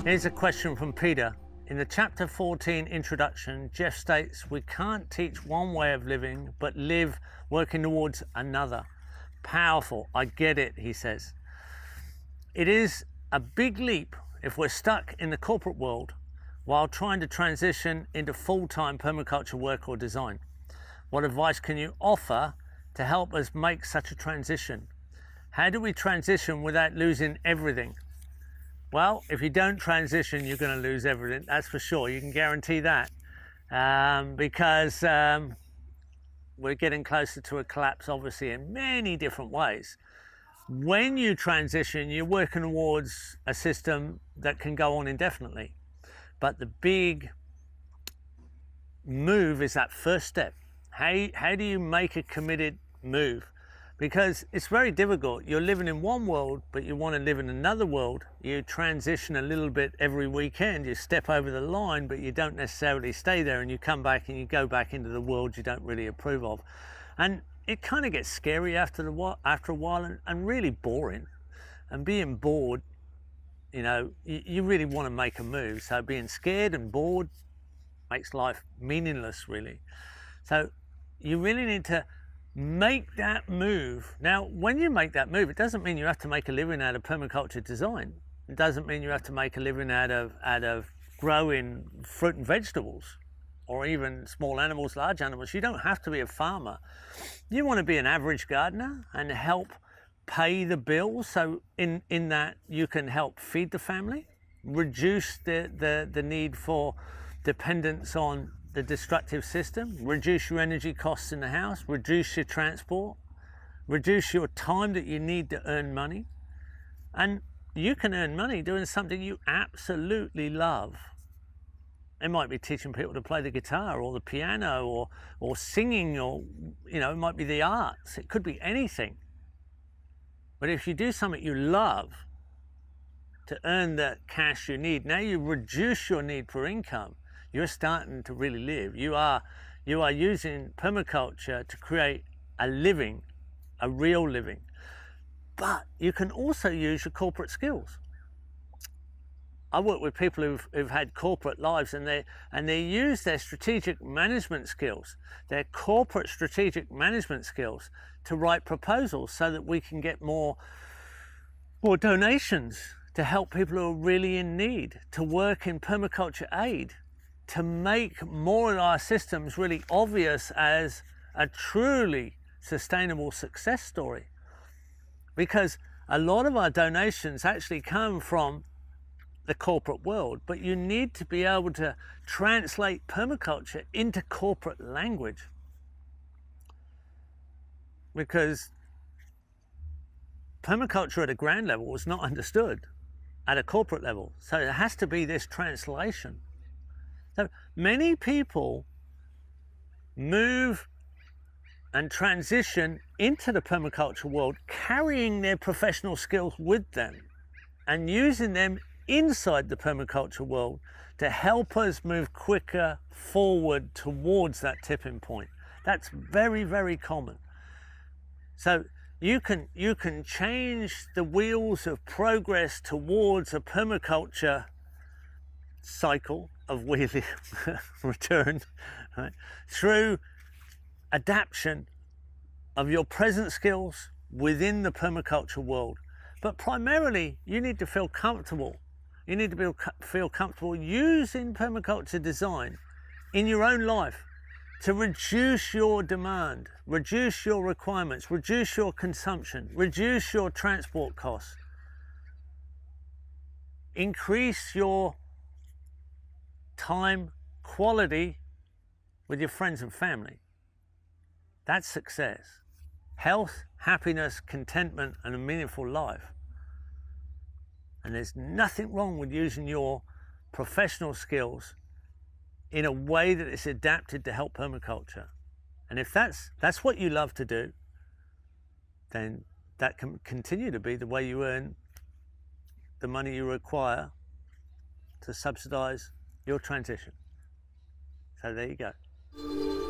Here's a question from Peter. In the chapter 14 introduction, Geoff states, we can't teach one way of living, but live working towards another. Powerful, I get it, he says. It is a big leap if we're stuck in the corporate world while trying to transition into full-time permaculture work or design. What advice can you offer to help us make such a transition? How do we transition without losing everything? Well, if you don't transition, you're going to lose everything, that's for sure. You can guarantee that, because we're getting closer to a collapse, obviously, in many different ways. When you transition, you're working towards a system that can go on indefinitely. But the big move is that first step. How do you make a committed move? Because it's very difficult. You're living in one world, but you want to live in another world. You transition a little bit every weekend. You step over the line, but you don't necessarily stay there, and you come back and you go back into the world you don't really approve of. And it kind of gets scary after a while and really boring. And being bored, you know, you really want to make a move. So being scared and bored makes life meaningless, really. So you really need to make that move. Now, when you make that move, it doesn't mean you have to make a living out of permaculture design. It doesn't mean you have to make a living out of growing fruit and vegetables, or even small animals, large animals. You don't have to be a farmer. You want to be an average gardener and help pay the bills. So in that you can help feed the family, reduce the need for dependence on the destructive system, reduce your energy costs in the house, reduce your transport, reduce your time that you need to earn money. And you can earn money doing something you absolutely love. It might be teaching people to play the guitar or the piano or singing, or, you know, it might be the arts. It could be anything. But if you do something you love to earn the cash you need, now you reduce your need for income. You're starting to really live. You are using permaculture to create a living, a real living. But you can also use your corporate skills. I work with people who've had corporate lives, and they use their strategic management skills, their corporate strategic management skills, to write proposals so that we can get more donations to help people who are really in need, to work in permaculture aid, to make more of our systems really obvious as a truly sustainable success story. Because a lot of our donations actually come from the corporate world, but you need to be able to translate permaculture into corporate language. Because permaculture at a ground level was not understood at a corporate level. So there has to be this translation. So many people move and transition into the permaculture world carrying their professional skills with them and using them inside the permaculture world to help us move quicker forward towards that tipping point. That's very, very common. So you can change the wheels of progress towards a permaculture cycle of wheeling return, right, through adaptation of your present skills within the permaculture world. But primarily, you need to feel comfortable. You need to feel comfortable using permaculture design in your own life to reduce your demand, reduce your requirements, reduce your consumption, reduce your transport costs, increase your time quality with your friends and family. That's success. Health, happiness, contentment, and a meaningful life. And there's nothing wrong with using your professional skills in a way that is adapted to help permaculture. And if that's what you love to do, then that can continue to be the way you earn the money you require to subsidize your transition. So there you go.